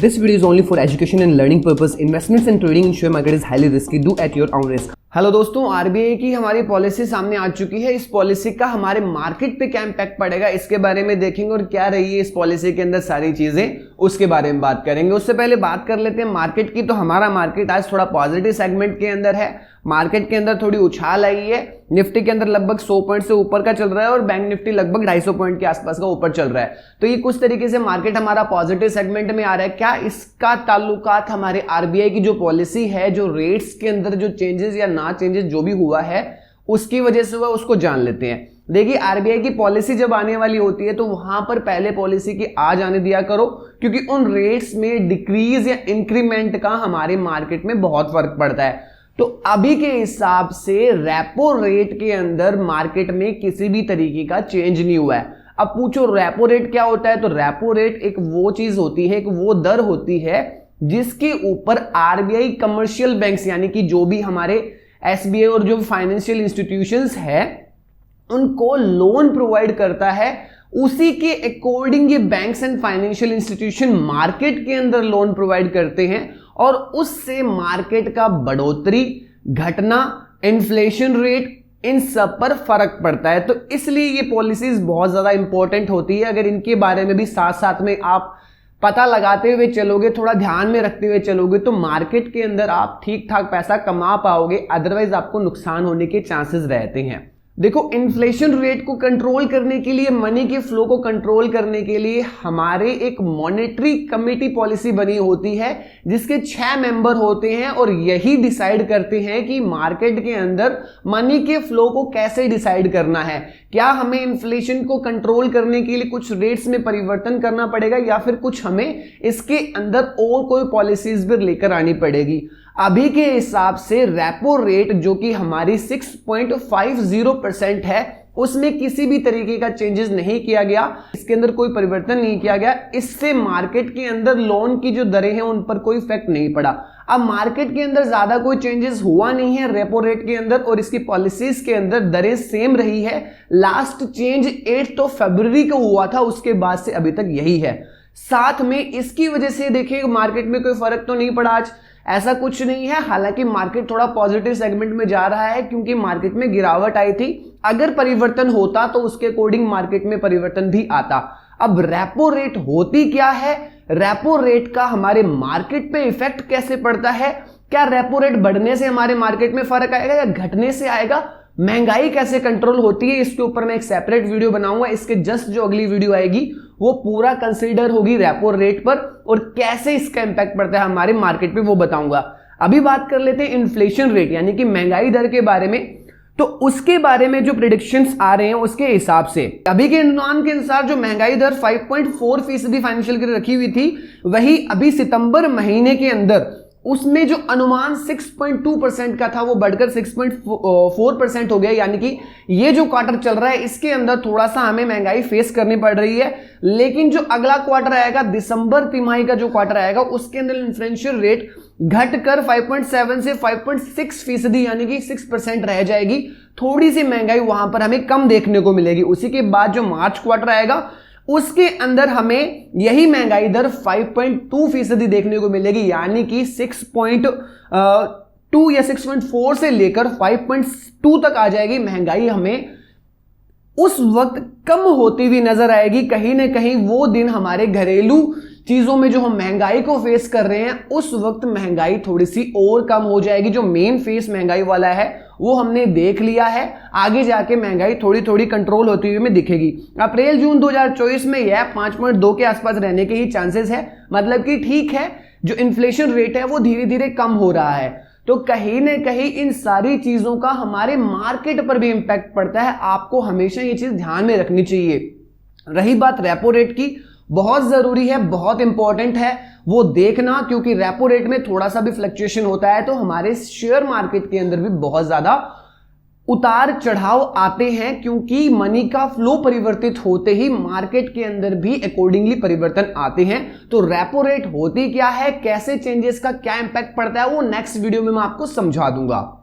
This video is only for education and learning purpose. Investments and trading in share market is highly risky. Do at your own risk. Hello दोस्तों, RBI की हमारी policy सामने आ चुकी है। इस policy का हमारे मार्केट पे क्या इंपैक्ट पड़ेगा इसके बारे में देखेंगे और क्या रही है इस पॉलिसी के अंदर सारी चीजें उसके बारे में बात करेंगे। उससे पहले बात कर लेते हैं मार्केट की। तो हमारा मार्केट आज थोड़ा पॉजिटिव सेगमेंट के अंदर है। मार्केट के अंदर थोड़ी उछाल आई है। निफ्टी के अंदर लगभग 100 पॉइंट से ऊपर का चल रहा है और बैंक निफ्टी लगभग 250 पॉइंट के आसपास का ऊपर चल रहा है। तो ये कुछ तरीके से मार्केट हमारा पॉजिटिव सेगमेंट में आ रहा है। क्या इसका ताल्लुकात हमारे आरबीआई की जो पॉलिसी है, जो रेट्स के अंदर जो चेंजेस या ना चेंजेस जो भी हुआ है उसकी वजह से हुआ, उसको जान लेते हैं। देखिए, आरबीआई की पॉलिसी जब आने वाली होती है तो वहां पर पहले पॉलिसी की आ जाने दिया करो, क्योंकि उन रेट्स में डिक्रीज या इंक्रीमेंट का हमारे मार्केट में बहुत फर्क पड़ता है। तो अभी के हिसाब से रेपो रेट के अंदर मार्केट में किसी भी तरीके का चेंज नहीं हुआ है। अब पूछो रेपो रेट क्या होता है? तो रेपो रेट एक वो चीज होती है, एक वो दर होती है जिसके ऊपर आरबीआई कमर्शियल बैंक्स यानी कि जो भी हमारे एसबीआई और जो फाइनेंशियल इंस्टीट्यूशंस है उनको लोन प्रोवाइड करता है। उसी के अकॉर्डिंग ये banks and financial institution market के अंदर लोन प्रोवाइड करते हैं और उससे मार्केट का बढ़ोतरी, घटना, इन्फ्लेशन रेट, इन सब पर फर्क पड़ता है। तो इसलिए ये पॉलिसीज बहुत ज्यादा इंपॉर्टेंट होती है। अगर इनके बारे में भी साथ साथ में आप पता लगाते हुए चलोगे, थोड़ा ध्यान में रखते हुए चलोगे, तो मार्केट के अंदर आप ठीक ठाक पैसा कमा पाओगे। अदरवाइज आपको नुकसान होने के चांसेस रहते हैं। देखो, इन्फ्लेशन रेट को कंट्रोल करने के लिए, मनी के फ्लो को कंट्रोल करने के लिए हमारे एक मॉनेटरी कमेटी पॉलिसी बनी होती है जिसके 6 मेंबर होते हैं और यही डिसाइड करते हैं कि मार्केट के अंदर मनी के फ्लो को कैसे डिसाइड करना है। क्या हमें इन्फ्लेशन को कंट्रोल करने के लिए कुछ रेट्स में परिवर्तन करना पड़ेगा या फिर कुछ हमें इसके अंदर और कोई पॉलिसीज भी लेकर आनी पड़ेगी। अभी के हिसाब से रेपो रेट जो कि हमारी 6.50% है उसमें किसी भी तरीके का चेंजेस नहीं किया गया, इसके अंदर कोई परिवर्तन नहीं किया गया। इससे मार्केट के अंदर लोन की जो दरें हैं उन पर कोई इफेक्ट नहीं पड़ा। अब मार्केट के अंदर ज्यादा कोई चेंजेस हुआ नहीं है रेपो रेट के अंदर और इसकी पॉलिसीज के अंदर दरें सेम रही है। लास्ट चेंज 8 फरवरी को हुआ था, उसके बाद से अभी तक यही है। साथ में इसकी वजह से देखिए मार्केट में कोई फर्क तो नहीं पड़ा आज, ऐसा कुछ नहीं है। हालांकि मार्केट थोड़ा पॉजिटिव सेगमेंट में जा रहा है क्योंकि मार्केट में गिरावट आई थी। अगर परिवर्तन होता तो उसके अकॉर्डिंग मार्केट में परिवर्तन भी आता। अब रेपो रेट होती क्या है? रेपो रेट का हमारे मार्केट पे इफेक्ट कैसे पड़ता है? क्या रेपो रेट बढ़ने से हमारे मार्केट में फर्क आएगा या घटने से आएगा? महंगाई कैसे कंट्रोल होती है, इसके ऊपर मैं एक सेपरेट वीडियो बनाऊंगा। इसके जस्ट जो अगली वीडियो आएगी वो पूरा कंसीडर होगी रेपो रेट पर और कैसे इसका इंपैक्ट पड़ता है हमारे मार्केट पे, वो बताऊंगा। अभी बात कर लेते हैं इन्फ्लेशन रेट यानी कि महंगाई दर के बारे में। तो उसके बारे में जो प्रेडिक्शंस आ रहे हैं उसके हिसाब से अभी के अनुमान के अनुसार जो महंगाई दर 5.4% फाइनेंशियल की रखी हुई थी, वही अभी सितंबर महीने के अंदर उसमें जो अनुमान 6.2% का था वो बढ़कर 6.4% हो गया। यानी कि ये जो क्वार्टर चल रहा है इसके अंदर थोड़ा सा हमें महंगाई फेस करनी पड़ रही है। लेकिन जो अगला क्वार्टर आएगा, दिसंबर तिमाही का जो क्वार्टर आएगा, उसके अंदर इन्फ्लेशन रेट घटकर 5.7 से 5.6% यानी कि 6% रह जाएगी। थोड़ी सी महंगाई वहां पर हमें कम देखने को मिलेगी। उसी के बाद जो मार्च क्वार्टर आएगा उसके अंदर हमें यही महंगाई दर 5.2% देखने को मिलेगी। यानी कि 6.2 या 6.4 से लेकर 5.2 तक आ जाएगी महंगाई। हमें उस वक्त कम होती हुई नजर आएगी। कहीं ना कहीं वो दिन हमारे घरेलू चीजों में जो हम महंगाई को फेस कर रहे हैं उस वक्त महंगाई थोड़ी सी और कम हो जाएगी। जो मेन फेस महंगाई वाला है वो हमने देख लिया है। आगे जाके महंगाई थोड़ी थोड़ी कंट्रोल होती हुई में दिखेगी। अप्रैल जून 2024 में यह 5.2 के आसपास रहने के ही चांसेस है। मतलब कि ठीक है, जो इन्फ्लेशन रेट है वो धीरे धीरे कम हो रहा है। तो कहीं ना कहीं इन सारी चीजों का हमारे मार्केट पर भी इंपैक्ट पड़ता है। आपको हमेशा ये चीज ध्यान में रखनी चाहिए। रही बात रेपो रेट की, बहुत जरूरी है, बहुत इंपॉर्टेंट है वो देखना, क्योंकि रेपो रेट में थोड़ा सा भी फ्लक्चुएशन होता है तो हमारे शेयर मार्केट के अंदर भी बहुत ज्यादा उतार चढ़ाव आते हैं। क्योंकि मनी का फ्लो परिवर्तित होते ही मार्केट के अंदर भी अकॉर्डिंगली परिवर्तन आते हैं। तो रेपो रेट होती क्या है, कैसे चेंजेस का क्या इंपैक्ट पड़ता है, वो नेक्स्ट वीडियो में मैं आपको समझा दूंगा।